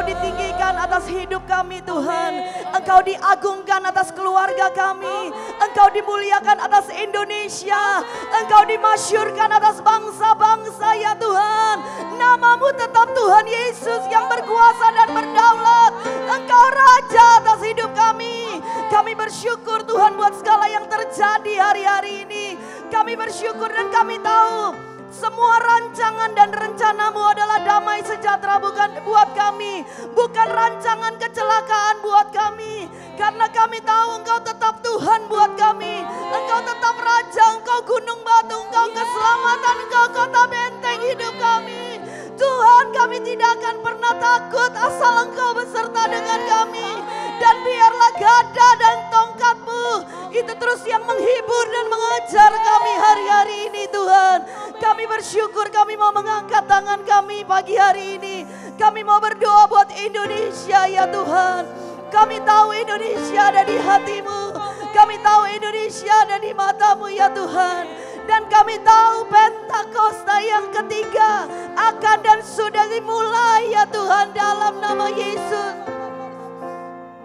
ditinggikan atas hidup kami Tuhan. Engkau diagungkan atas keluarga kami. Engkau dimuliakan atas Indonesia. Engkau dimasyurkan atas bangsa-bangsa ya Tuhan. Namamu tetap Tuhan Yesus yang berkuasa dan berdaulat. Engkau Raja atas hidup kami. Kami bersyukur Tuhan buat segala yang terjadi hari-hari ini. Kami bersyukur dan kami tahu semua rancangan dan rencanamu adalah damai sejahtera buat kami. Bukan rancangan kecelakaan buat kami. Karena kami tahu Engkau tetap Tuhan buat kami. Engkau tetap Raja, Engkau gunung batu, Engkau keselamatan, Engkau kota benteng hidup kami. Tuhan, kami tidak akan pernah takut asal Engkau beserta dengan kami. Dan biarlah gada dan tongkat-Mu itu terus yang menghibur dan mengajar kami hari-hari ini Tuhan. Kami bersyukur, kami mau mengangkat tangan kami pagi hari ini. Kami mau berdoa buat Indonesia ya Tuhan. Kami tahu Indonesia ada di hati-Mu. Kami tahu Indonesia ada di mata-Mu ya Tuhan. Dan kami tahu Pentakosta yang ketiga akan dan sudah dimulai ya Tuhan dalam nama Yesus.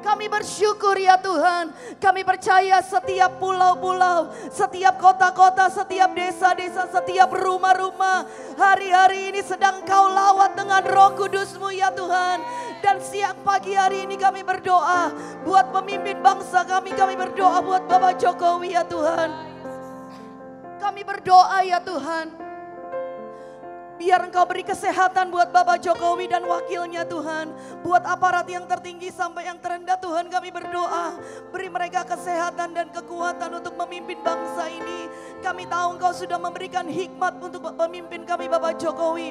Kami bersyukur ya Tuhan. Kami percaya setiap pulau-pulau, setiap kota-kota, setiap desa-desa, setiap rumah-rumah hari-hari ini sedang Kau lawat dengan Roh Kudus-Mu ya Tuhan. Dan siang pagi hari ini kami berdoa buat pemimpin bangsa kami. Kami berdoa buat Bapak Jokowi ya Tuhan. Kami berdoa ya Tuhan. Biar Engkau beri kesehatan buat Bapak Jokowi dan wakilnya Tuhan. Buat aparat yang tertinggi sampai yang terendah Tuhan, kami berdoa. Beri mereka kesehatan dan kekuatan untuk memimpin bangsa ini. Kami tahu Engkau sudah memberikan hikmat untuk pemimpin kami Bapak Jokowi.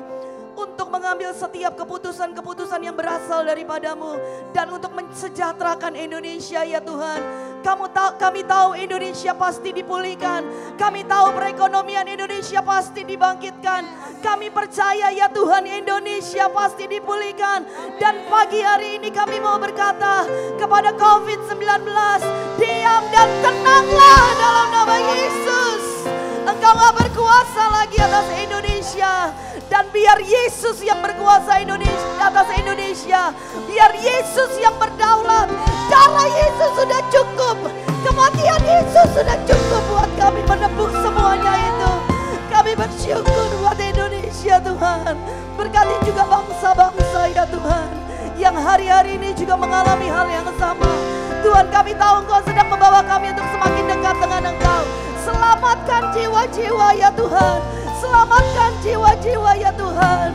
Untuk mengambil setiap keputusan-keputusan yang berasal daripada-Mu. Dan untuk mensejahterakan Indonesia ya Tuhan. Kami tahu Indonesia pasti dipulihkan. Kami tahu perekonomian Indonesia pasti dibangkitkan. Kami percaya ya Tuhan Indonesia pasti dipulihkan. Dan pagi hari ini kami mau berkata kepada COVID-19, diam dan tenanglah dalam nama Yesus. Engkau gak berkuasa lagi atas Indonesia. Dan biar Yesus yang berkuasa atas Indonesia. Biar Yesus yang berdaulat. Darah Yesus sudah cukup. Kematian Yesus sudah cukup buat kami menebus semuanya itu. Kami bersyukur buat Indonesia Tuhan. Berkati juga bangsa-bangsa ya Tuhan. Yang hari-hari ini juga mengalami hal yang sama. Tuhan, kami tahu Engkau sedang membawa kami untuk semakin dekat dengan Engkau. Selamatkan jiwa-jiwa ya Tuhan. Selamatkan jiwa-jiwa ya Tuhan.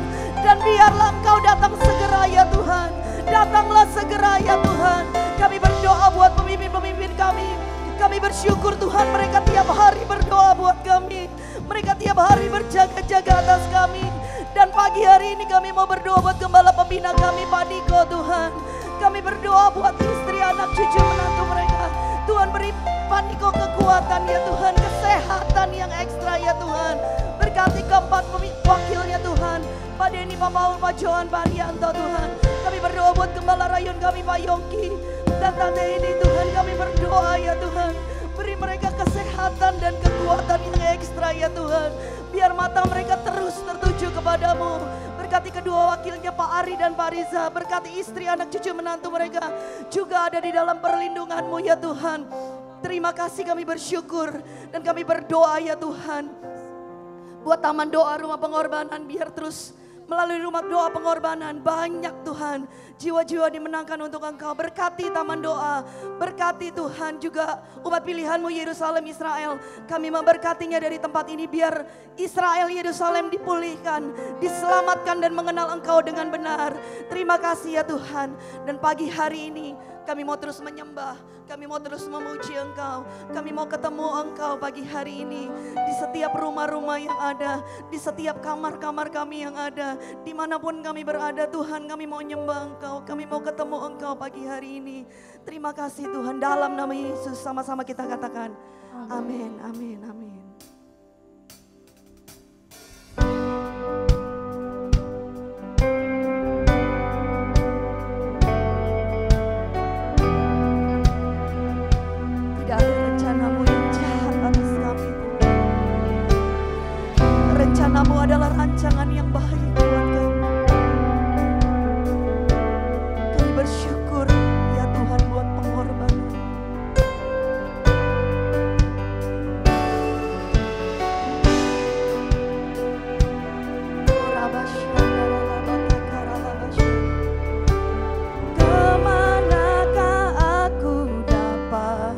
Dan biarlah Engkau datang segera ya Tuhan. Datanglah segera ya Tuhan. Kami berdoa buat pemimpin-pemimpin kami. Kami bersyukur Tuhan, mereka tiap hari berdoa buat kami. Mereka tiap hari berjaga-jaga atas kami. Dan pagi hari ini kami mau berdoa buat gembala pembina kami Pak Niko Tuhan. Kami berdoa buat istri, anak, cucu, menantu mereka. Tuhan beri Pak Niko kekuatan ya Tuhan. Kesehatan yang ekstra ya Tuhan. Berkati keempat wakilnya Tuhan. Pak Denny, Pak Paul, Pak Johan, Pak Arianto Tuhan. Kami berdoa buat gembala rayon kami Pak Yongki. Dan Tante ini Tuhan, kami berdoa ya Tuhan. Beri mereka kesehatan dan kekuatan yang ekstra ya Tuhan. Biar mata mereka terus tertuju kepadamu. Berkati kedua wakilnya Pak Ari dan Pak Riza. Berkati istri, anak, cucu, menantu mereka. Juga ada di dalam perlindungan-Mu ya Tuhan. Terima kasih, kami bersyukur. Dan kami berdoa ya Tuhan. Buat taman doa rumah pengorbanan biar terus melalui rumah doa pengorbanan banyak Tuhan jiwa-jiwa dimenangkan untuk Engkau. Berkati taman doa, berkati Tuhan juga umat pilihan-Mu Yerusalem Israel. Kami memberkatinya dari tempat ini biar Israel Yerusalem dipulihkan, diselamatkan dan mengenal Engkau dengan benar. Terima kasih ya Tuhan. Dan pagi hari ini kami mau terus menyembah, kami mau terus memuji Engkau. Kami mau ketemu Engkau pagi hari ini. Di setiap rumah-rumah yang ada, di setiap kamar-kamar kami yang ada. Dimanapun kami berada Tuhan, kami mau nyembah Engkau. Kami mau ketemu Engkau pagi hari ini. Terima kasih Tuhan, dalam nama Yesus sama-sama kita katakan amin, amin, amin. Rencanamu adalah rancangan yang baik buat kami. bersyukur ya Tuhan buat pengorbanan. Kemanakah aku dapat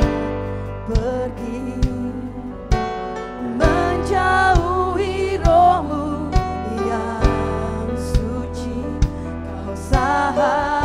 pergi menjauhi rohmu yang suci, kau sahabat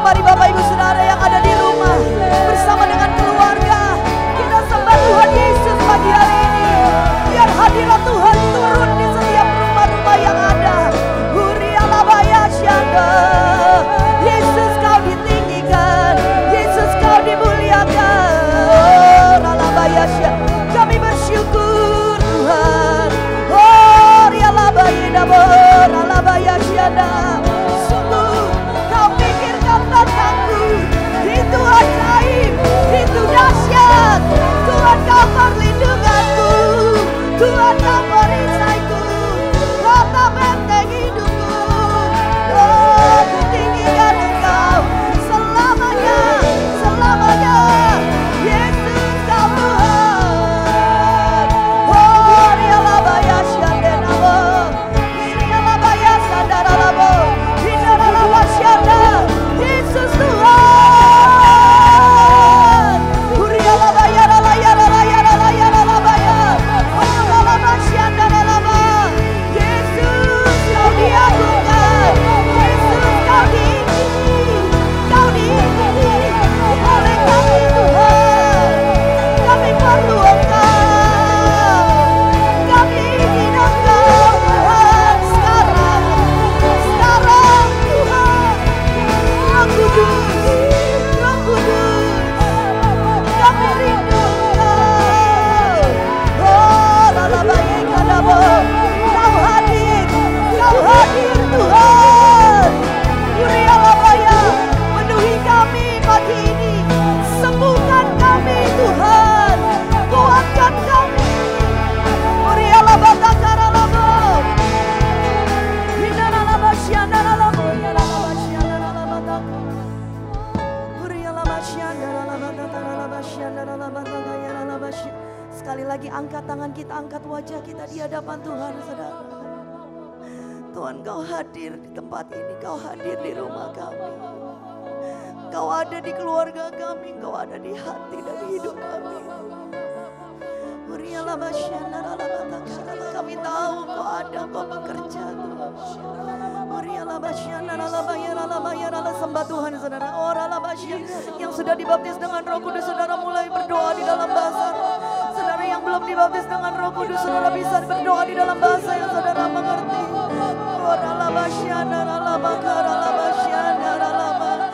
Mari Bapak Ibu Saudara yang ada di rumah bersama dengan keluarga, kita sembah Tuhan Yesus pagi hari ini. Biar hadirat Tuhan turun di setiap rumah-rumah yang ada. Hurialabaya syanda. Yesus kau ditinggikan, Yesus kau dimuliakan. Alabaya syanda. Kami bersyukur Tuhan. Oh, rialabaya nabor, alabaya syanda. Sungguh kau pikirkan tentangku. Itu ajaib, itu dahsyat. Tuhan kau perlindunganku, Tuhan kau perisaiku, kota benteng hidupku. Oh, ku tinggikan Engkau selamanya, selamanya. Yesus kau Tuhan. Oh, rialabaya syandenabo, rialabaya sandaralabo, hindaralaba syanda. Yesus Tuhan. Hurialabaya ralaya ralaya ralaya ralabaya. Oyalaba syandaralaba. Yesus kau diagungkan, Yesus kau diingini, kau diingini oleh kami Tuhan. Kami perlu Engkau, kami ingin Engkau Tuhan sekarang, sekarang Tuhan. Roh Kudus, Roh Kudus, kami rindu Engkau. Oh, lalabai kadabo, Kau hadir Tuhan. Urialabaya, penuhi kami pagi ini, sembuhkan kami Tuhan, kuatkan kami. Urialabata karalabo, hindaralaba syandaralabo, yaralaba syandaralabata. Urialaba syandaralabata karalaba syandaralabata yaralaba syandaralabata. Sekali lagi angkat tangan kita, angkat wajah kita di hadapan Tuhan, saudara. Tuhan kau hadir di tempat ini, kau hadir di rumah kami. Kau ada di keluarga kami, kau ada di hati dan hidup kami. Kami tahu kau ada, kau bekerja Tuhan. Sembah Tuhan saudara. Yang sudah dibaptis dengan Roh Kudus, saudara mulai berdoa di dalam bahasa. Saudara yang belum dibaptis dengan Roh Kudus, saudara bisa berdoa di dalam bahasa yang saudara mengerti.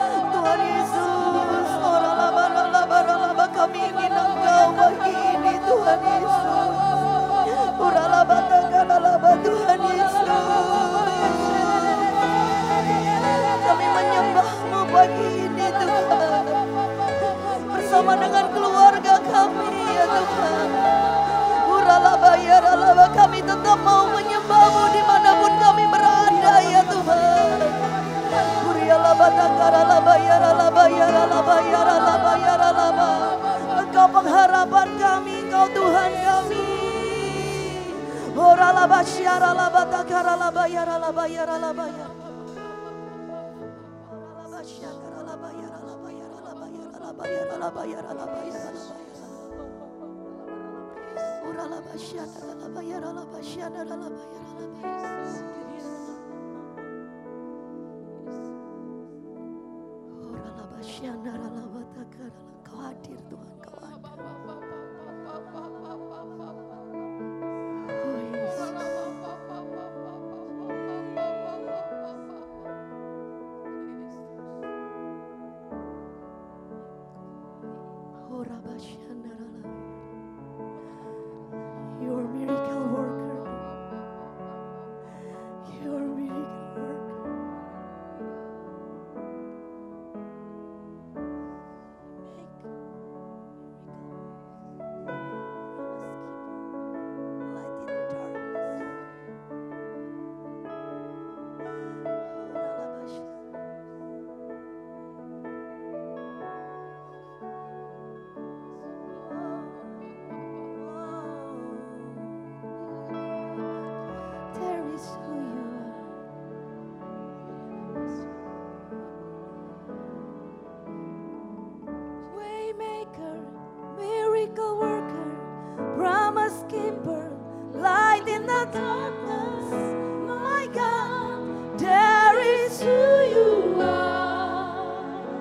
Tuhan Yesus, kami ingin Engkau pagi ini Tuhan Yesus. Tuhan Yesus, kami menyembah-Mu pagi ini Tuhan, bersama dengan keluarga kami ya Tuhan. Kami tetap mau menyembah-Mu dimanapun kami berada ya Tuhan. Engkau pengharapan kami, Engkau Tuhan kami. Kau hadir Tuhan, kau hadir. Oh Yesus. You are miracle worker. You are miracle worker. darkness, my God, there is who you are.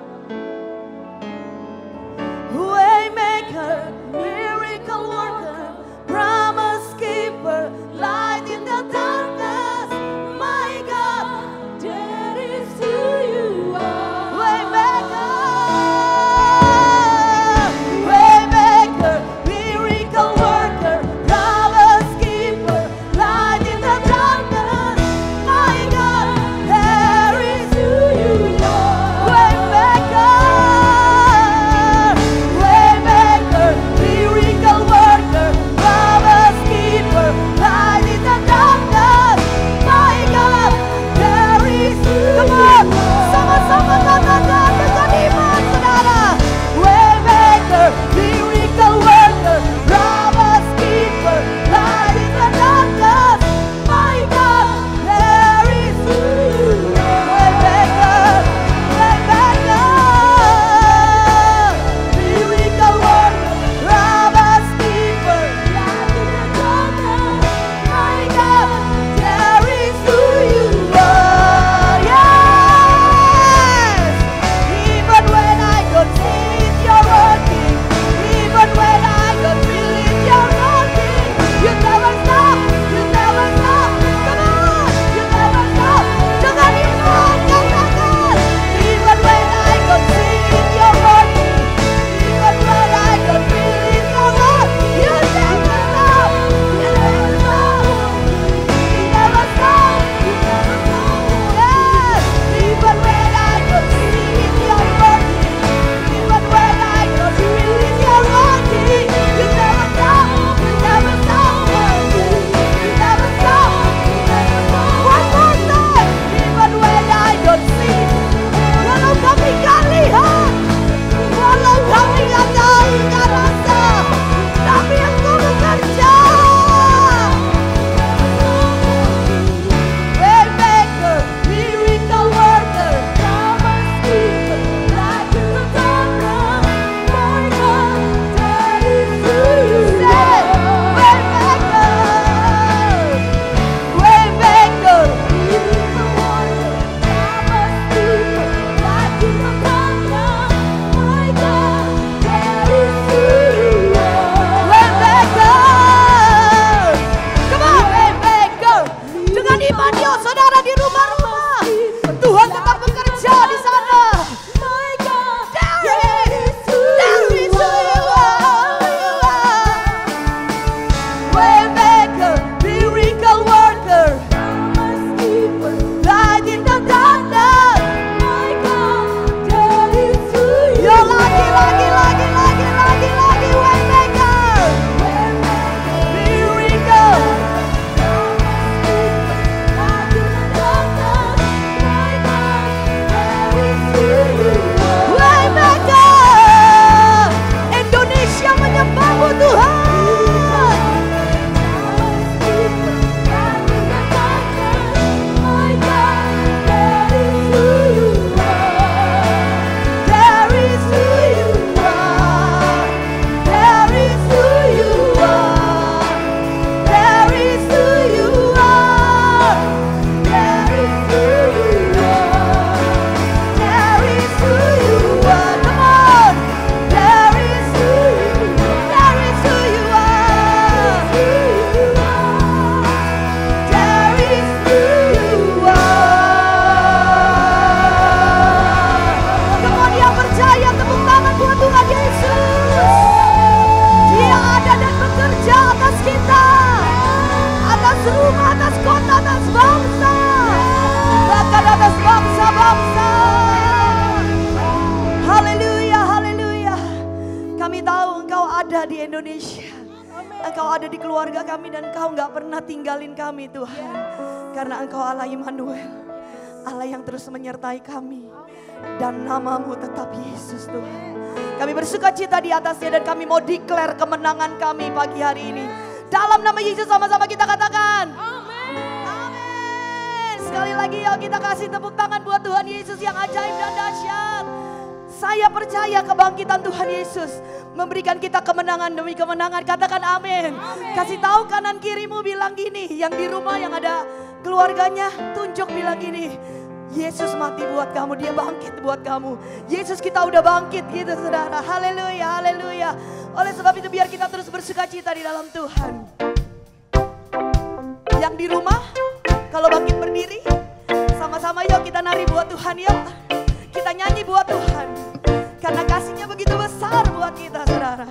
Indonesia. Engkau ada di keluarga kami dan Engkau gak pernah tinggalin kami Tuhan. Karena Engkau Allah Immanuel, Allah yang terus menyertai kami. Dan nama-Mu tetap Yesus Tuhan. Kami bersuka cita di atasnya dan kami mau declare kemenangan kami pagi hari ini. Dalam nama Yesus sama-sama kita katakan. Amin. Sekali lagi yuk kita kasih tepuk tangan buat Tuhan Yesus yang ajaib dan dahsyat. Saya percaya kebangkitan Tuhan Yesus memberikan kita kemenangan demi kemenangan. Katakan amin. Kasih tahu kanan kirimu, bilang gini. Yang di rumah yang ada keluarganya, tunjuk bilang gini. Yesus mati buat kamu, dia bangkit buat kamu. Yesus kita udah bangkit gitu saudara. Haleluya, haleluya. Oleh sebab itu biar kita terus bersuka cita di dalam Tuhan. Yang di rumah, kalau bangkit berdiri, sama-sama yuk kita nari buat Tuhan yuk. Kita nyanyi buat Tuhan. Karena kasihnya begitu besar buat kita saudara.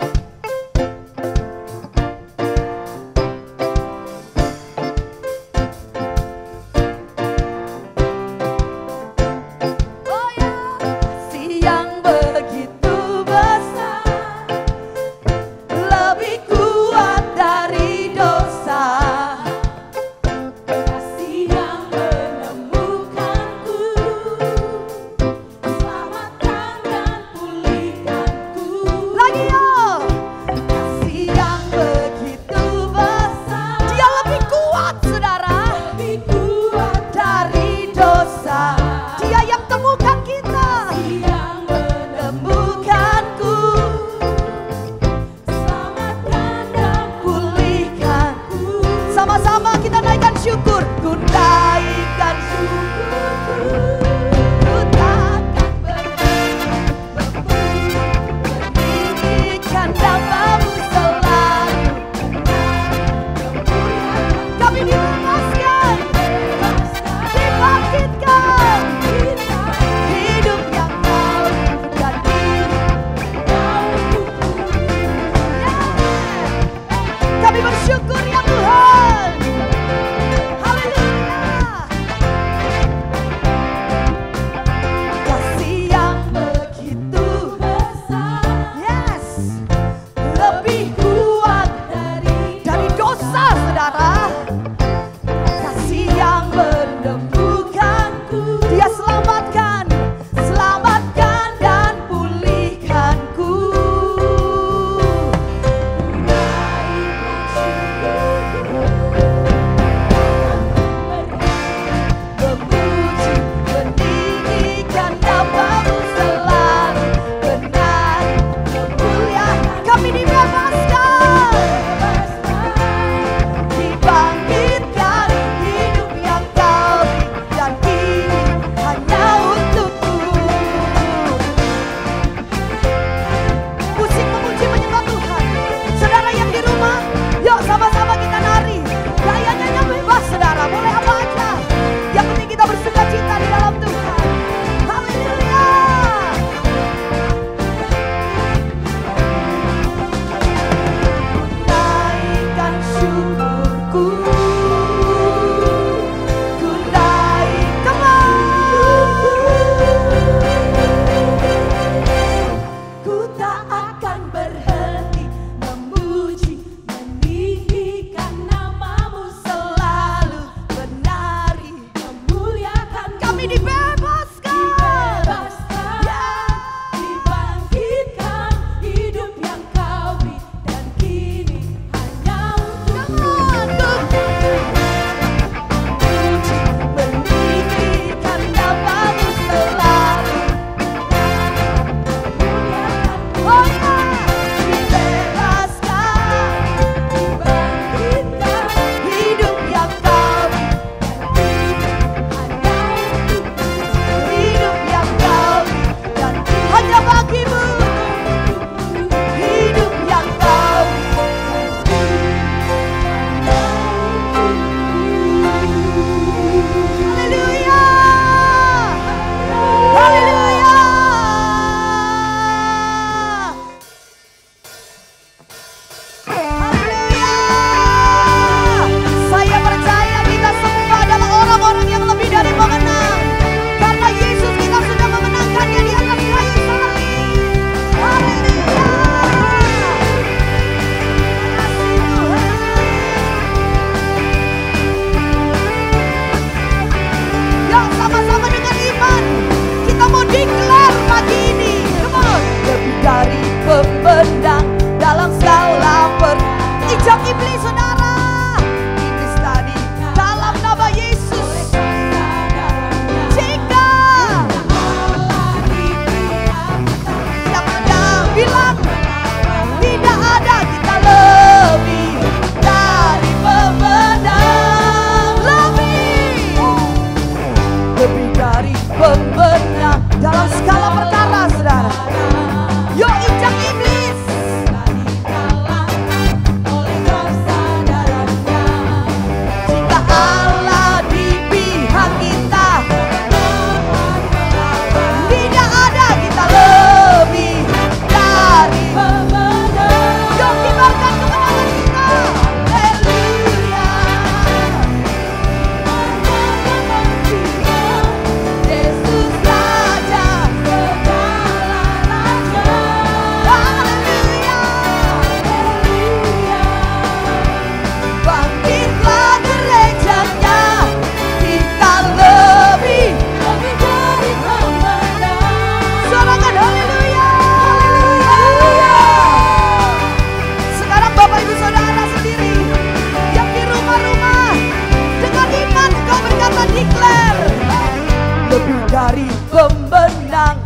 dari pembenang.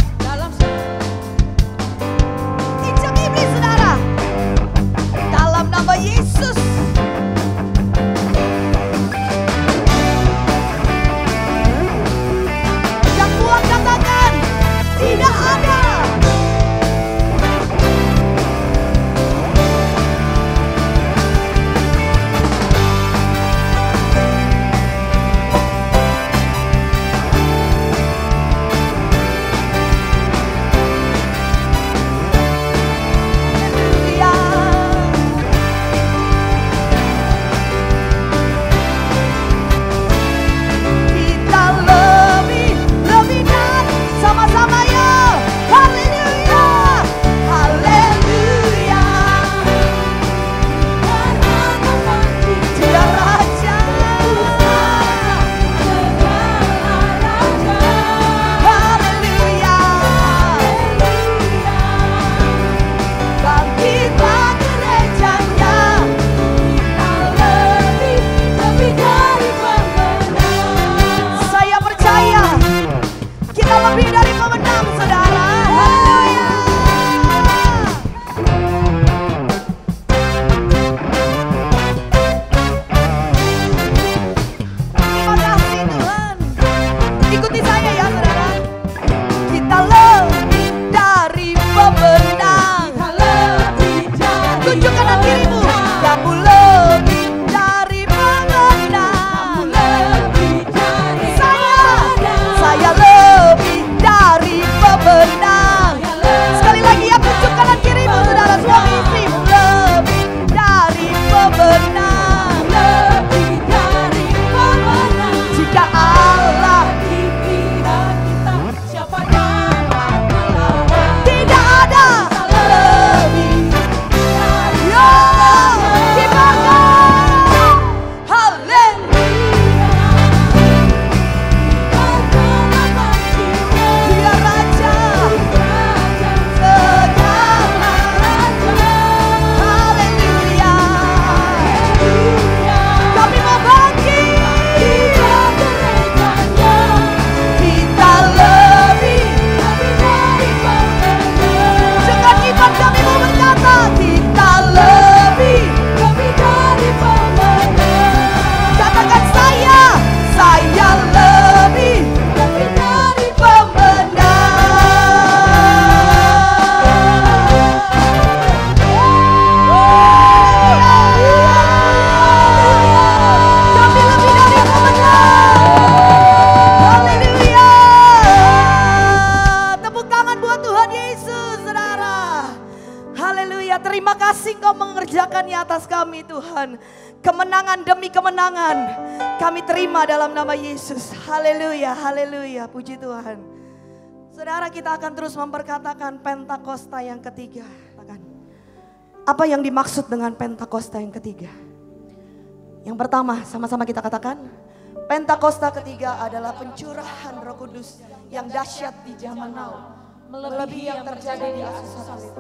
Injak iblis saudara, dalam nama Yesus. Yang kuat katakan tidak ada. Lebih dari pemenang saudara. Haleluya. Terima kasih Tuhan. Ikuti saya ya saudara. Kita lebih dari pemenang. Tunjukkan dirimu. Kamu lebih dari pemenang. Saya lebih dari pemenang. Sekali lagi ya, tunjuk kanan kirimu saudara, suami istri. Lebih dari pemenang. Jika Allah di pihak kita, siapa yang melawan? Tidak ada lebih dari di belakang. Haleluya. Dia Raja segala raja. Haleluya. Kami mau bangkit. Kita lebih dari pemenang. Dengan iman kami mau berkata, kita lebih dari pemenang. Katakan saya lebih dari pemenang. Kami lebih dari pemenang. Haleluya. Tepuk tangan buat Tuhan Yesus saudara. Haleluya. Terima kasih Kau mengerjakan di atas kami Tuhan. Kemenangan demi kemenangan kami terima dalam nama Yesus. Haleluya, haleluya, puji Tuhan. Saudara, kita akan terus memperkatakan Pentakosta yang ketiga. Apa yang dimaksud dengan Pentakosta yang ketiga? Yang pertama, sama-sama kita katakan, Pentakosta ketiga adalah pencurahan Roh Kudus yang dahsyat di zaman now, melebihi yang terjadi di Asus Salib.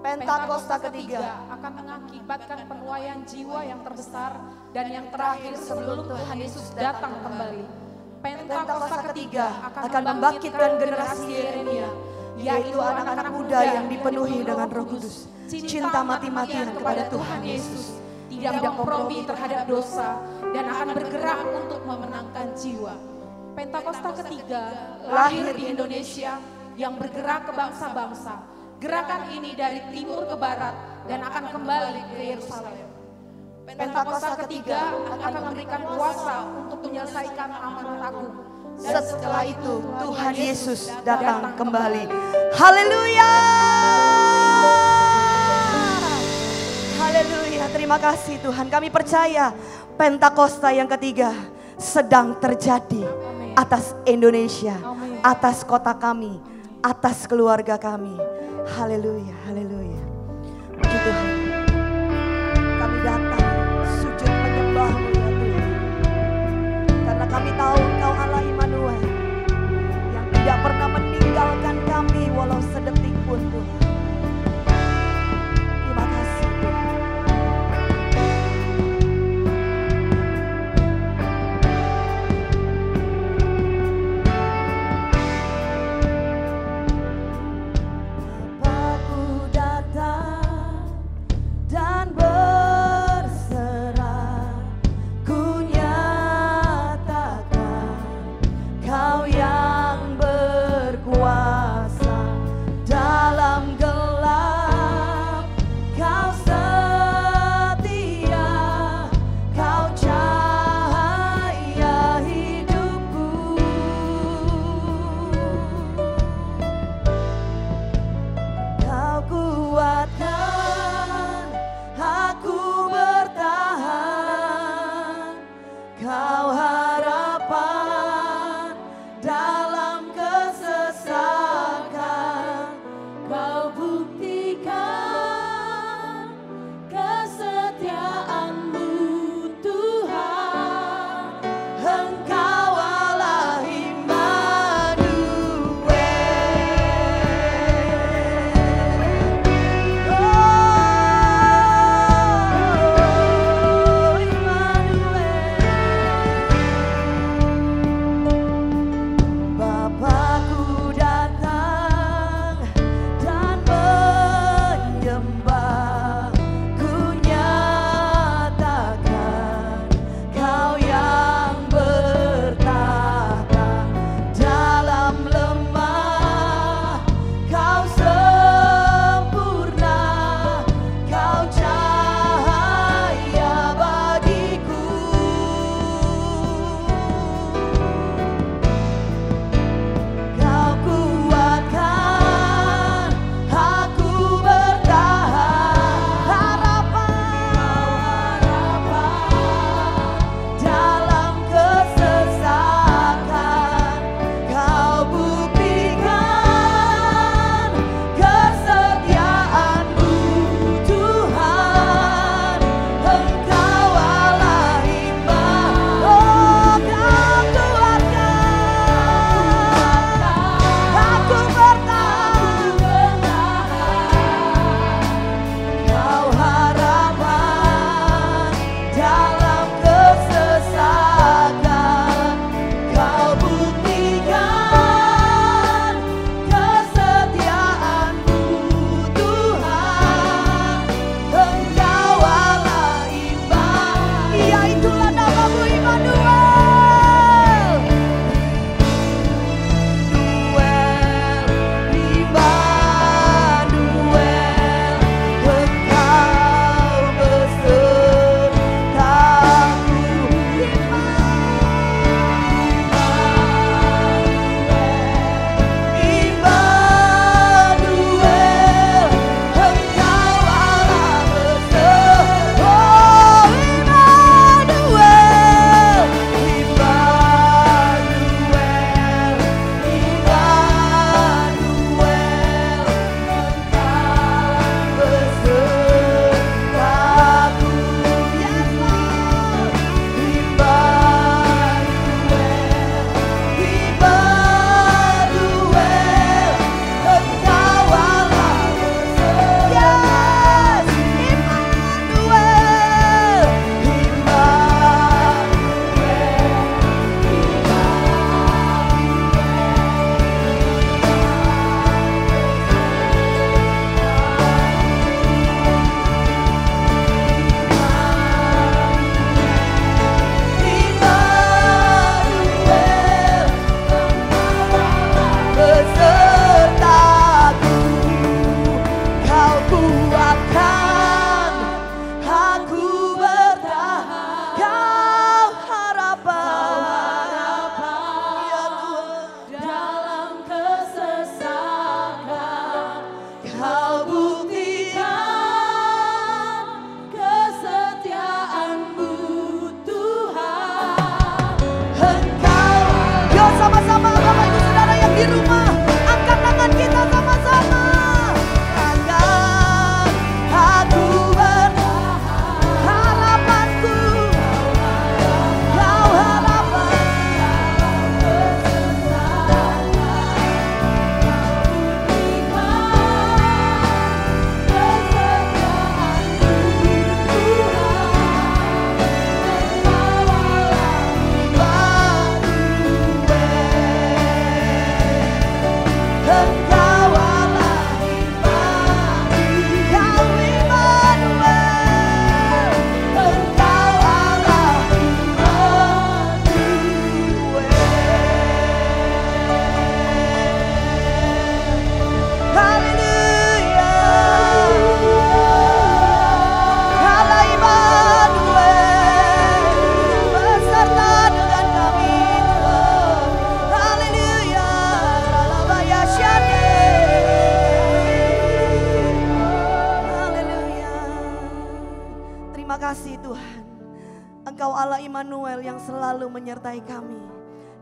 Pentakosta ketiga akan mengakibatkan penuaian jiwa yang terbesar dan yang terakhir sebelum Tuhan Yesus datang kembali. Pentakosta ketiga akan membangkitkan generasi Yeremia, yaitu anak-anak muda yang dipenuhi dengan Roh Kudus, cinta mati-matian kepada Tuhan Yesus, tidak kompromi terhadap dosa, dan akan bergerak untuk memenangkan jiwa. Pentakosta ketiga lahir di Indonesia yang bergerak ke bangsa-bangsa. Gerakan ini dari timur ke barat dan akan kembali ke Yerusalem. Pentakosta ketiga akan memberikan kuasa untuk menyelesaikan amanat agung. Setelah itu Tuhan Yesus datang kembali. Haleluya. Haleluya. Terima kasih Tuhan. Kami percaya Pentakosta yang ketiga sedang terjadi atas Indonesia, atas kota kami, atas keluarga kami. Haleluya, haleluya. Puji Tuhan. Kami datang sujud menyembah-Mu ya Tuhan. Karena kami tahu Engkau Allah Immanuel yang tidak pernah meninggalkan kami walau sedetik pun Tuhan. Terima kasih Tuhan. Allah Immanuel yang selalu menyertai kami.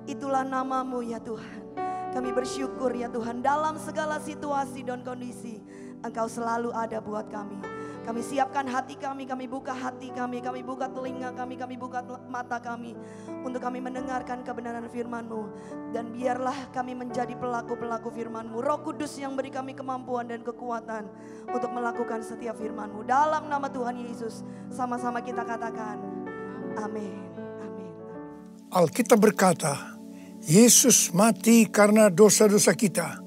Itulah namamu ya Tuhan. Kami bersyukur ya Tuhan, dalam segala situasi dan kondisi Engkau selalu ada buat kami. Kami siapkan hati kami buka hati kami buka telinga kami buka mata kami untuk kami mendengarkan kebenaran firman-Mu. Dan biarlah kami menjadi pelaku-pelaku firman-Mu. Roh Kudus yang beri kami kemampuan dan kekuatan untuk melakukan setiap firman-Mu. Dalam nama Tuhan Yesus, sama-sama kita katakan, amin. Amin. Alkitab berkata, Yesus mati karena dosa-dosa kita.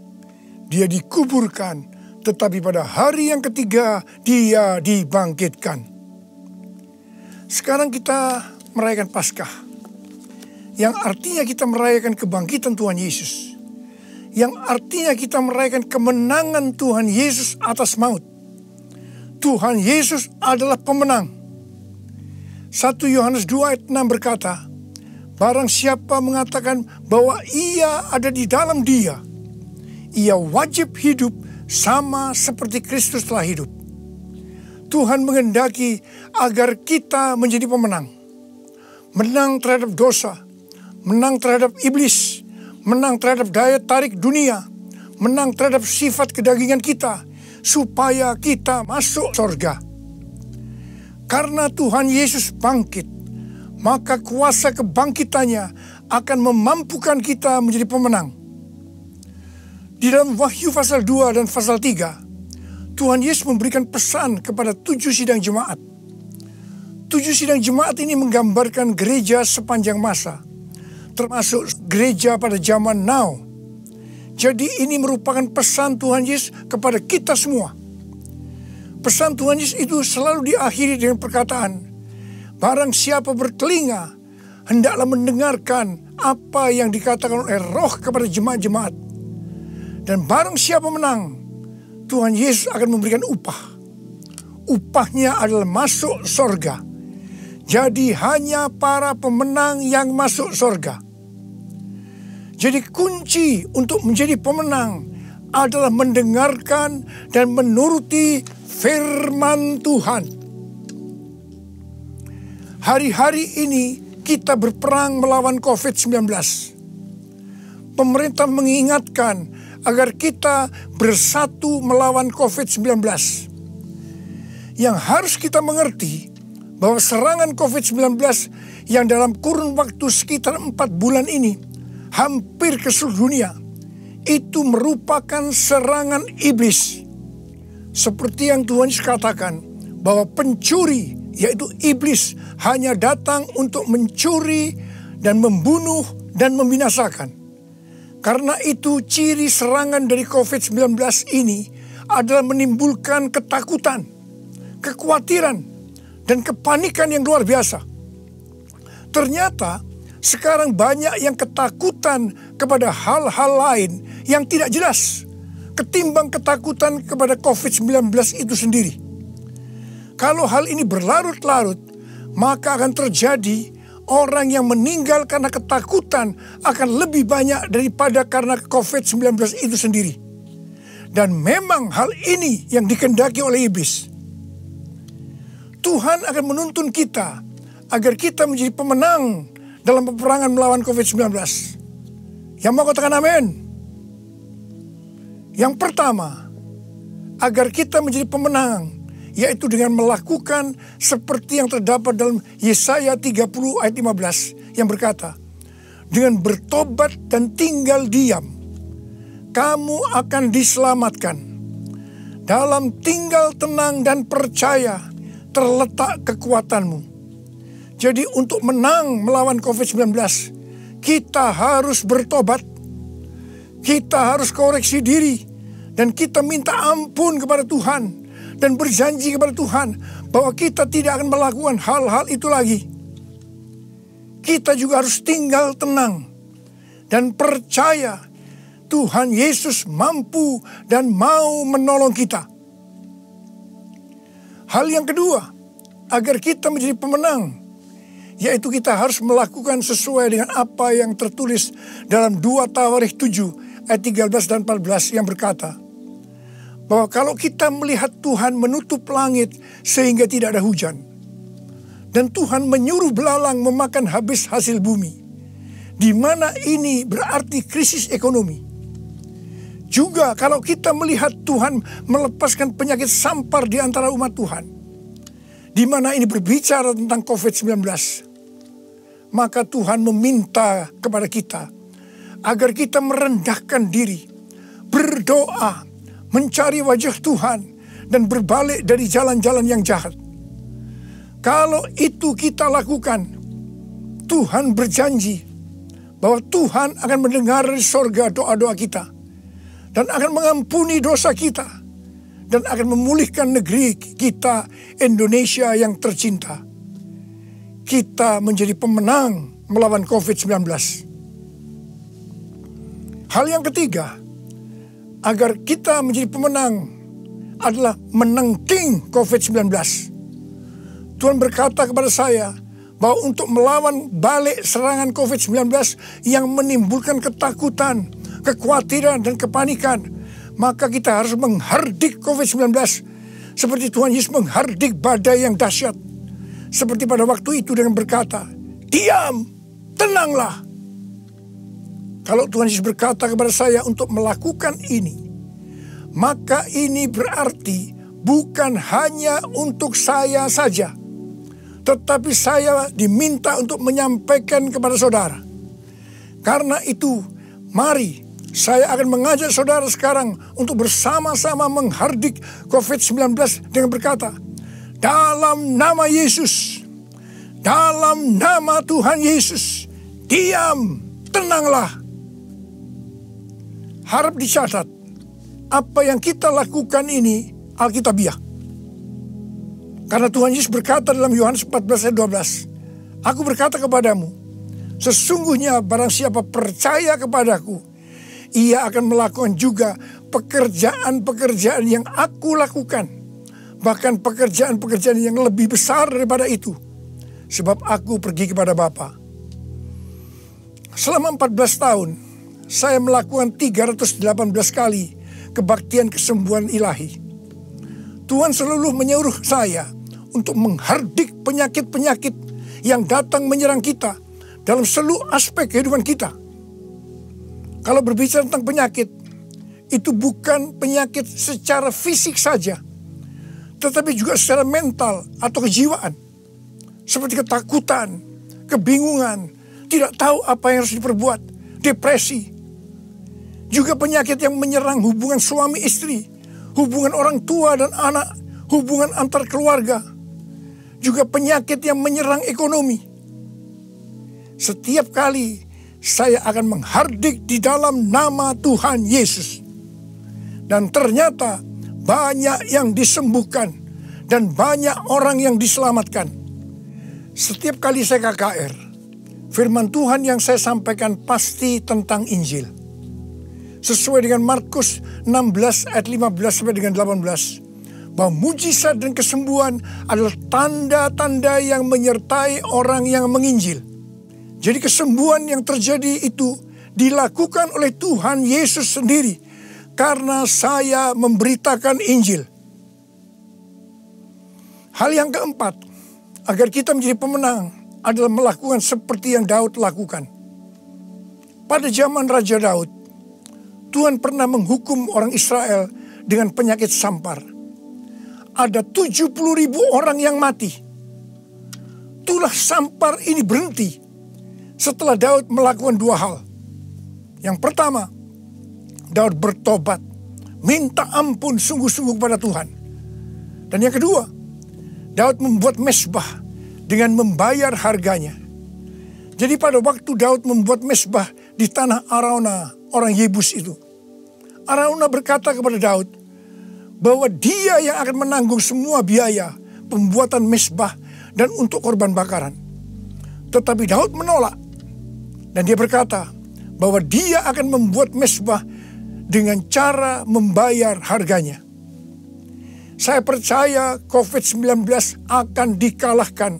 Dia dikuburkan, tetapi pada hari yang ketiga Dia dibangkitkan. Sekarang kita merayakan Paskah, yang artinya kita merayakan kebangkitan Tuhan Yesus, yang artinya kita merayakan kemenangan Tuhan Yesus atas maut. Tuhan Yesus adalah pemenang. 1 Yohanes 2 ayat 6 berkata, barang siapa mengatakan bahwa ia ada di dalam Dia, ia wajib hidup sama seperti Kristus telah hidup. Tuhan menghendaki agar kita menjadi pemenang. Menang terhadap dosa, menang terhadap iblis, menang terhadap daya tarik dunia, menang terhadap sifat kedagingan kita, supaya kita masuk surga. Karena Tuhan Yesus bangkit, maka kuasa kebangkitannya akan memampukan kita menjadi pemenang. Di dalam Wahyu pasal 2 dan pasal 3, Tuhan Yesus memberikan pesan kepada 7 sidang jemaat. 7 sidang jemaat ini menggambarkan gereja sepanjang masa, termasuk gereja pada zaman now. Jadi ini merupakan pesan Tuhan Yesus kepada kita semua. Pesan Tuhan Yesus itu selalu diakhiri dengan perkataan, barang siapa bertelinga, hendaklah mendengarkan apa yang dikatakan oleh Roh kepada jemaat-jemaat. Dan barang siapa menang, Tuhan Yesus akan memberikan upah. Upahnya adalah masuk surga. Jadi hanya para pemenang yang masuk surga. Jadi kunci untuk menjadi pemenang adalah mendengarkan dan menuruti firman Tuhan. Hari-hari ini kita berperang melawan COVID-19. Pemerintah mengingatkan agar kita bersatu melawan COVID-19. Yang harus kita mengerti bahwa serangan COVID-19 yang dalam kurun waktu sekitar 4 bulan ini hampir ke seluruh dunia, itu merupakan serangan iblis. Seperti yang Tuhan Yesus katakan, bahwa pencuri, yaitu iblis, hanya datang untuk mencuri dan membunuh dan membinasakan. Karena itu ciri serangan dari COVID-19 ini adalah menimbulkan ketakutan, kekhawatiran, dan kepanikan yang luar biasa. Ternyata sekarang banyak yang ketakutan kepada hal-hal lain yang tidak jelas ketimbang ketakutan kepada COVID-19 itu sendiri. Kalau hal ini berlarut-larut, maka akan terjadi orang yang meninggal karena ketakutan akan lebih banyak daripada karena COVID-19 itu sendiri. Dan memang hal ini yang dikehendaki oleh iblis. Tuhan akan menuntun kita agar kita menjadi pemenang dalam peperangan melawan COVID-19. Yang mau katakan amin? Yang pertama, agar kita menjadi pemenang, yaitu dengan melakukan seperti yang terdapat dalam Yesaya 30 ayat 15 yang berkata, dengan bertobat dan tinggal diam, kamu akan diselamatkan. Dalam tinggal tenang dan percaya terletak kekuatanmu. Jadi untuk menang melawan COVID-19, kita harus bertobat, kita harus koreksi diri, dan kita minta ampun kepada Tuhan. Dan berjanji kepada Tuhan bahwa kita tidak akan melakukan hal-hal itu lagi. Kita juga harus tinggal tenang dan percaya Tuhan Yesus mampu dan mau menolong kita. Hal yang kedua, agar kita menjadi pemenang, yaitu kita harus melakukan sesuai dengan apa yang tertulis dalam 2 Tawarikh 7 ayat 13 dan 14 yang berkata, bahwa kalau kita melihat Tuhan menutup langit sehingga tidak ada hujan, Dan Tuhan menyuruh belalang memakan habis hasil bumi. Di mana ini berarti krisis ekonomi. Juga kalau kita melihat Tuhan melepaskan penyakit sampar di antara umat Tuhan. Di mana ini berbicara tentang COVID-19. Maka Tuhan meminta kepada kita agar kita merendahkan diri, berdoa, mencari wajah Tuhan, dan berbalik dari jalan-jalan yang jahat. Kalau itu kita lakukan, Tuhan berjanji bahwa Tuhan akan mendengar dari sorga doa-doa kita, dan akan mengampuni dosa kita, dan akan memulihkan negeri kita, Indonesia yang tercinta. Kita menjadi pemenang melawan COVID-19. Hal yang ketiga, agar kita menjadi pemenang adalah menangking COVID-19. Tuhan berkata kepada saya bahwa untuk melawan balik serangan COVID-19 yang menimbulkan ketakutan, kekhawatiran, dan kepanikan, maka kita harus menghardik COVID-19 seperti Tuhan Yesus menghardik badai yang dahsyat. Seperti pada waktu itu dengan berkata, "Diam, tenanglah." Kalau Tuhan Yesus berkata kepada saya untuk melakukan ini, maka ini berarti bukan hanya untuk saya saja, tetapi saya diminta untuk menyampaikan kepada saudara. Karena itu, mari saya akan mengajak saudara sekarang untuk bersama-sama menghardik COVID-19 dengan berkata, dalam nama Yesus, dalam nama Tuhan Yesus, diam, tenanglah. Harap dicatat, apa yang kita lakukan ini Alkitabiah. Karena Tuhan Yesus berkata dalam Yohanes 14 ayat 12, "Aku berkata kepadamu, sesungguhnya barang siapa percaya kepadaku, ia akan melakukan juga pekerjaan-pekerjaan yang aku lakukan. Bahkan pekerjaan-pekerjaan yang lebih besar daripada itu. Sebab aku pergi kepada Bapa." Selama 14 tahun, saya melakukan 318 kali kebaktian kesembuhan ilahi. Tuhan selalu menyuruh saya untuk menghardik penyakit-penyakit yang datang menyerang kita dalam seluruh aspek kehidupan kita. Kalau berbicara tentang penyakit, itu bukan penyakit secara fisik saja, tetapi juga secara mental atau kejiwaan. Seperti ketakutan, kebingungan, tidak tahu apa yang harus diperbuat, depresi. Juga penyakit yang menyerang hubungan suami istri, hubungan orang tua dan anak, hubungan antar keluarga. Juga penyakit yang menyerang ekonomi. Setiap kali saya akan menghardik di dalam nama Tuhan Yesus. Dan ternyata banyak yang disembuhkan dan banyak orang yang diselamatkan. Setiap kali saya KKR, firman Tuhan yang saya sampaikan pasti tentang Injil. Sesuai dengan Markus 16 ayat 15 sampai dengan 18. Bahwa mujizat dan kesembuhan adalah tanda-tanda yang menyertai orang yang menginjil. Jadi kesembuhan yang terjadi itu dilakukan oleh Tuhan Yesus sendiri. Karena saya memberitakan Injil. Hal yang keempat, agar kita menjadi pemenang adalah melakukan seperti yang Daud lakukan. Pada zaman Raja Daud, Tuhan pernah menghukum orang Israel dengan penyakit sampar. Ada 70.000 orang yang mati. Itulah sampar ini berhenti setelah Daud melakukan dua hal. Yang pertama, Daud bertobat, minta ampun sungguh-sungguh kepada Tuhan. Dan yang kedua, Daud membuat mezbah dengan membayar harganya. Jadi pada waktu Daud membuat mezbah di tanah Araunah, orang Yebus itu, Araunah berkata kepada Daud bahwa dia yang akan menanggung semua biaya pembuatan mezbah dan untuk korban bakaran. Tetapi Daud menolak. Dan dia berkata bahwa dia akan membuat mezbah dengan cara membayar harganya. Saya percaya COVID-19 akan dikalahkan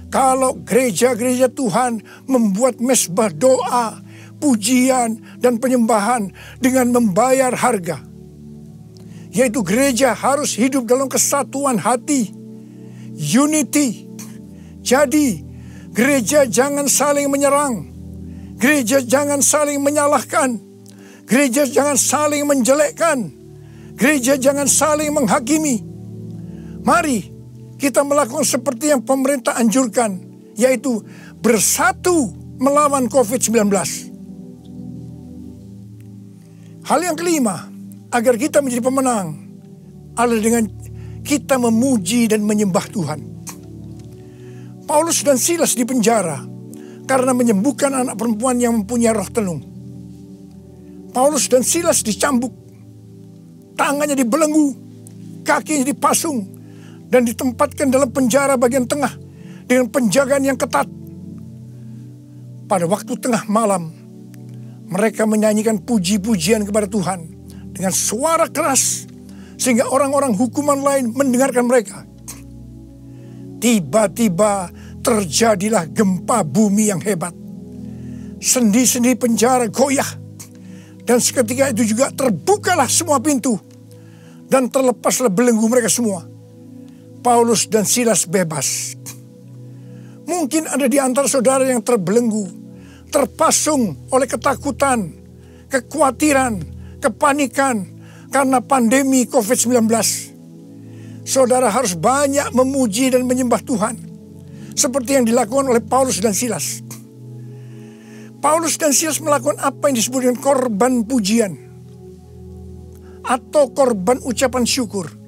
kalau gereja-gereja Tuhan membuat mezbah doa, pujian, dan penyembahan dengan membayar harga. Yaitu gereja harus hidup dalam kesatuan hati, unity, Jadi, gereja jangan saling menyerang. Gereja jangan saling menyalahkan. Gereja jangan saling menjelekkan. Gereja jangan saling menghakimi. Mari kita melakukan seperti yang pemerintah anjurkan, yaitu bersatu melawan COVID-19. Hal yang kelima, agar kita menjadi pemenang, adalah dengan kita memuji dan menyembah Tuhan. Paulus dan Silas dipenjara karena menyembuhkan anak perempuan yang mempunyai roh tenung. Paulus dan Silas dicambuk, tangannya dibelenggu, kakinya dipasung, dan ditempatkan dalam penjara bagian tengah dengan penjagaan yang ketat. Pada waktu tengah malam, mereka menyanyikan puji-pujian kepada Tuhan dengan suara keras, sehingga orang-orang hukuman lain mendengarkan mereka. Tiba-tiba terjadilah gempa bumi yang hebat. Sendi-sendi penjara goyah, dan seketika itu juga terbukalah semua pintu, dan terlepaslah belenggu mereka semua. Paulus dan Silas bebas. Mungkin ada di antara saudara yang terbelenggu, terpasung oleh ketakutan, kekhawatiran, kepanikan karena pandemi COVID-19. Saudara harus banyak memuji dan menyembah Tuhan, seperti yang dilakukan oleh Paulus dan Silas. Paulus dan Silas melakukan apa yang disebut dengan korban pujian atau korban ucapan syukur.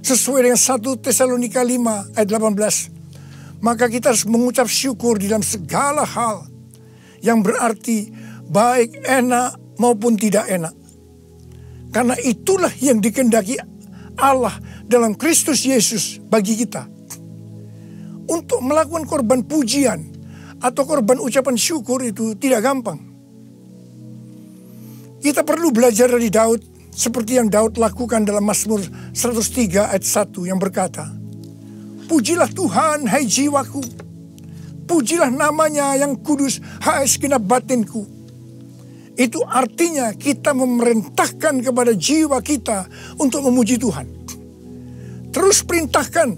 Sesuai dengan 1 Tesalonika 5 ayat 18. Maka kita harus mengucap syukur di dalam segala hal, yang berarti baik enak maupun tidak enak. Karena itulah yang dikehendaki Allah dalam Kristus Yesus bagi kita. Untuk melakukan korban pujian atau korban ucapan syukur itu tidak gampang. Kita perlu belajar dari Daud, seperti yang Daud lakukan dalam Mazmur 103 ayat 1 yang berkata, "Pujilah Tuhan, hai jiwaku. Pujilah namanya yang kudus, hai segenap batinku." Itu artinya kita memerintahkan kepada jiwa kita untuk memuji Tuhan. Terus perintahkan,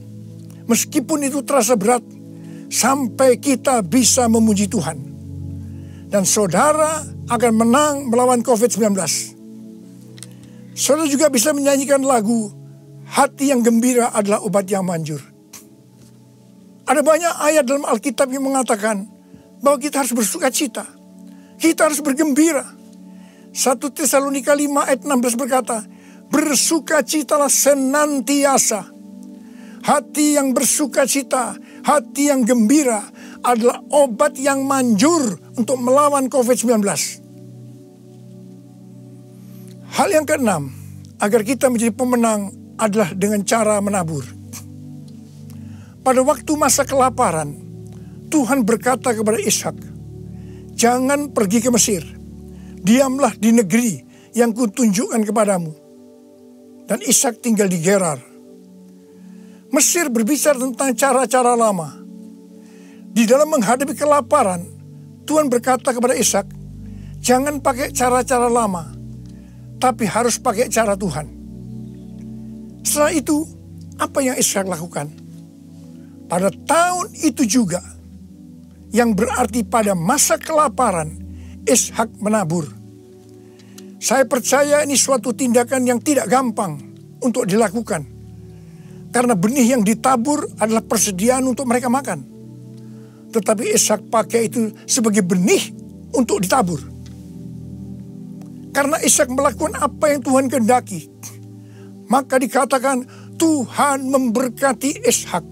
meskipun itu terasa berat, sampai kita bisa memuji Tuhan. Dan saudara akan menang melawan COVID-19. Saudara juga bisa menyanyikan lagu, "Hati yang gembira adalah obat yang manjur." Ada banyak ayat dalam Alkitab yang mengatakan bahwa kita harus bersuka cita. Kita harus bergembira. 1 Tesalonika 5 ayat 16 berkata, "Bersukacitalah senantiasa." Hati yang bersuka cita, hati yang gembira adalah obat yang manjur untuk melawan COVID-19. Hal yang keenam, agar kita menjadi pemenang adalah dengan cara menabur. Pada waktu masa kelaparan, Tuhan berkata kepada Ishak, "Jangan pergi ke Mesir, diamlah di negeri yang kutunjukkan kepadamu." Dan Ishak tinggal di Gerar. Mesir berbicara tentang cara-cara lama. Di dalam menghadapi kelaparan, Tuhan berkata kepada Ishak, "Jangan pakai cara-cara lama, tapi harus pakai cara Tuhan." Setelah itu, apa yang Ishak lakukan? Pada tahun itu juga, yang berarti pada masa kelaparan, Ishak menabur. Saya percaya ini suatu tindakan yang tidak gampang untuk dilakukan. Karena benih yang ditabur adalah persediaan untuk mereka makan. Tetapi Ishak pakai itu sebagai benih untuk ditabur. Karena Ishak melakukan apa yang Tuhan kehendaki, maka dikatakan Tuhan memberkati Ishak.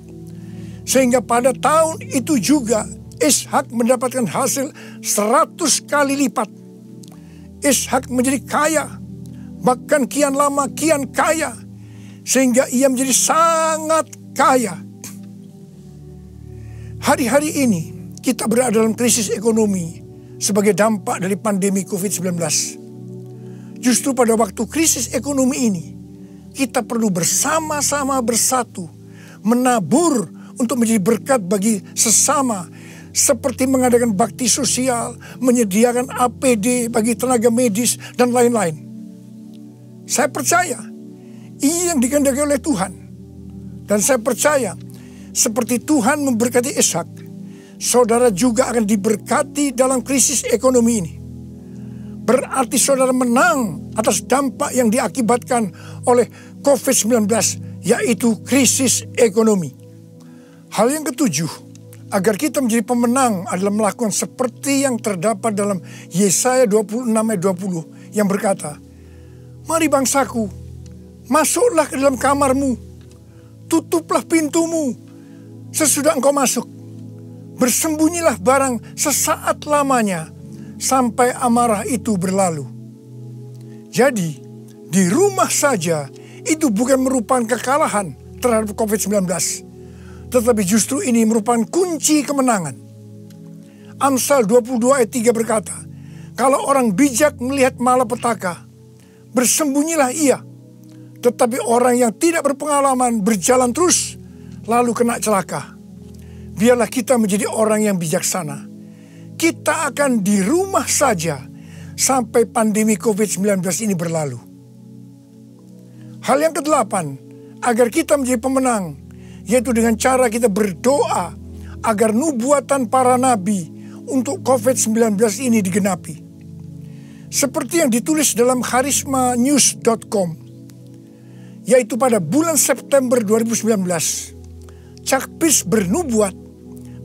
Sehingga pada tahun itu juga Ishak mendapatkan hasil 100 kali lipat. Ishak menjadi kaya, bahkan kian lama kian kaya, sehingga ia menjadi sangat kaya. Hari-hari ini kita berada dalam krisis ekonomi sebagai dampak dari pandemi COVID-19. Justru pada waktu krisis ekonomi ini, kita perlu bersama-sama bersatu, menabur untuk menjadi berkat bagi sesama, seperti mengadakan bakti sosial, menyediakan APD bagi tenaga medis, dan lain-lain. Saya percaya ini yang dikehendaki oleh Tuhan. Dan saya percaya seperti Tuhan memberkati Ishak, saudara juga akan diberkati dalam krisis ekonomi ini. Berarti saudara menang atas dampak yang diakibatkan oleh COVID-19, yaitu krisis ekonomi. Hal yang ketujuh, agar kita menjadi pemenang adalah melakukan seperti yang terdapat dalam Yesaya 26 ayat 20 yang berkata, "Mari bangsaku, masuklah ke dalam kamarmu, tutuplah pintumu sesudah engkau masuk. Bersembunyilah barang sesaat lamanya sampai amarah itu berlalu." Jadi, di rumah saja itu bukan merupakan kekalahan terhadap COVID-19, tetapi justru ini merupakan kunci kemenangan. Amsal 22 ayat 3 berkata, "Kalau orang bijak melihat malapetaka, bersembunyilah ia. Tetapi orang yang tidak berpengalaman berjalan terus, lalu kena celaka." Biarlah kita menjadi orang yang bijaksana. Kita akan di rumah saja sampai pandemi COVID-19 ini berlalu. Hal yang kedelapan, agar kita menjadi pemenang, yaitu dengan cara kita berdoa agar nubuatan para nabi untuk COVID-19 ini digenapi. Seperti yang ditulis dalam charismanews.com, yaitu pada bulan September 2019, Chuck Pierce bernubuat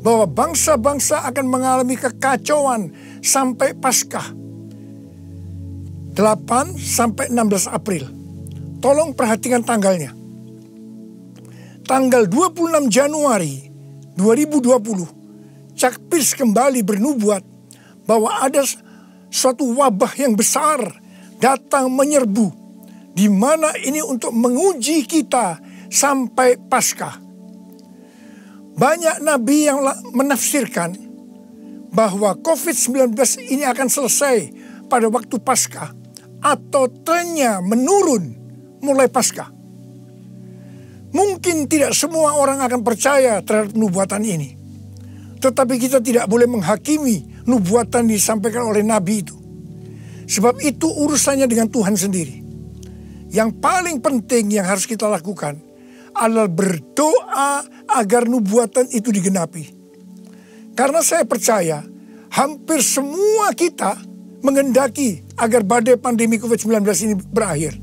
bahwa bangsa-bangsa akan mengalami kekacauan sampai Paskah 8 sampai 16 April. Tolong perhatikan tanggalnya. Tanggal 26 Januari 2020, Chuck Pierce kembali bernubuat bahwa ada suatu wabah yang besar datang menyerbu, di mana ini untuk menguji kita sampai Paskah. Banyak nabi yang menafsirkan bahwa COVID-19 ini akan selesai pada waktu Paskah atau trennya menurun mulai Paskah. Mungkin tidak semua orang akan percaya terhadap nubuatan ini. Tetapi kita tidak boleh menghakimi nubuatan disampaikan oleh nabi itu. Sebab itu urusannya dengan Tuhan sendiri. Yang paling penting yang harus kita lakukan adalah berdoa agar nubuatan itu digenapi. Karena saya percaya hampir semua kita mengendaki agar badai pandemi COVID-19 ini berakhir.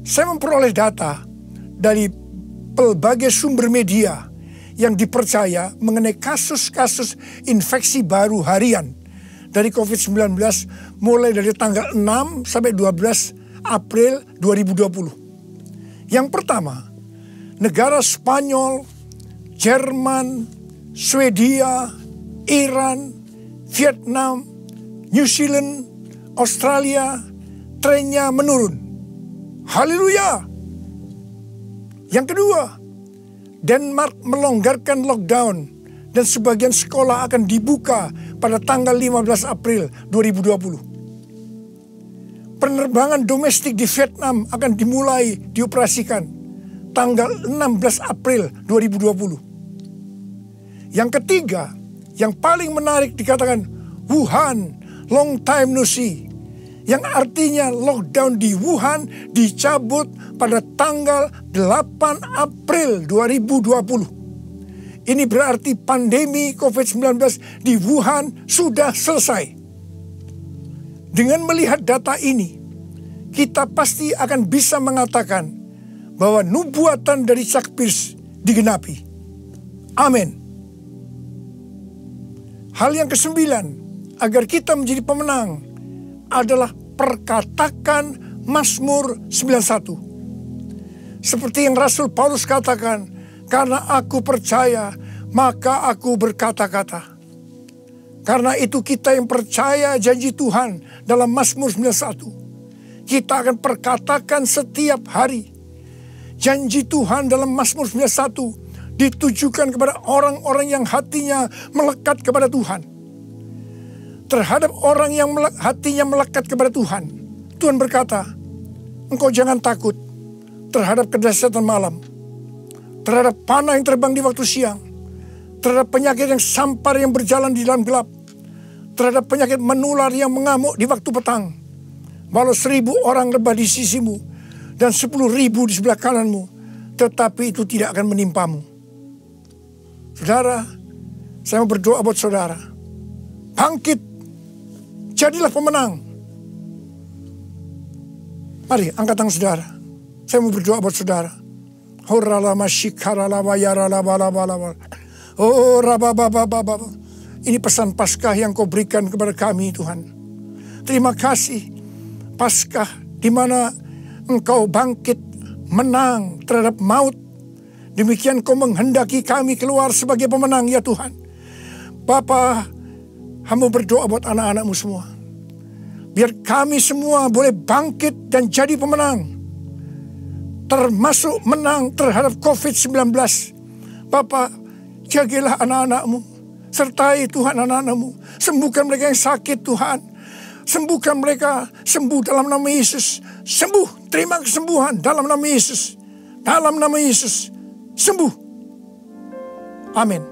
Saya memperoleh data dari pelbagai sumber media yang dipercaya mengenai kasus-kasus infeksi baru harian dari COVID-19 mulai dari tanggal 6 sampai 12 April 2020. Yang pertama, negara Spanyol, Jerman, Swedia, Iran, Vietnam, New Zealand, Australia, trennya menurun. Haleluya. Yang kedua, Denmark melonggarkan lockdown dan sebagian sekolah akan dibuka pada tanggal 15 April 2020. Penerbangan domestik di Vietnam akan dimulai dioperasikan tanggal 16 April 2020. Yang ketiga, yang paling menarik dikatakan Wuhan, long time no see. Yang artinya lockdown di Wuhan dicabut pada tanggal 8 April 2020. Ini berarti pandemi COVID-19 di Wuhan sudah selesai. Dengan melihat data ini, kita pasti akan bisa mengatakan bahwa nubuatan dari Chuck Pierce digenapi. Amin. Hal yang kesembilan, agar kita menjadi pemenang, adalah perkatakan Mazmur 91. Seperti yang Rasul Paulus katakan, karena aku percaya, maka aku berkata-kata. Karena itu kita yang percaya janji Tuhan dalam Mazmur 91, kita akan perkatakan setiap hari. Janji Tuhan dalam Mazmur 91 ditujukan kepada orang-orang yang hatinya melekat kepada Tuhan. Terhadap orang yang hatinya melekat kepada Tuhan, Tuhan berkata, engkau jangan takut terhadap kedahsyatan malam, terhadap panah yang terbang di waktu siang, terhadap penyakit yang sampar yang berjalan di dalam gelap, terhadap penyakit menular yang mengamuk di waktu petang. Walau 1000 orang rebah di sisimu dan 10.000 di sebelah kananmu, tetapi itu tidak akan menimpamu. Saudara, saya mau berdoa buat saudara. Bangkit, jadilah pemenang. Mari angkat tangan saudara. Saya mau berdoa buat saudara. Ini pesan Paskah yang kau berikan kepada kami, Tuhan. Terima kasih, Paskah di mana Engkau bangkit menang terhadap maut. Demikian kau menghendaki kami keluar sebagai pemenang, ya Tuhan. Bapa, hamba berdoa buat anak-anakmu semua. Biar kami semua boleh bangkit dan jadi pemenang. Termasuk menang terhadap COVID-19. Bapa, jagalah anak-anakmu. Sertai Tuhan anak-anakmu. Sembuhkan mereka yang sakit, Tuhan. Sembuhkan mereka, sembuh dalam nama Yesus. Sembuh, terima kesembuhan dalam nama Yesus. Dalam nama Yesus, sembuh. Amin.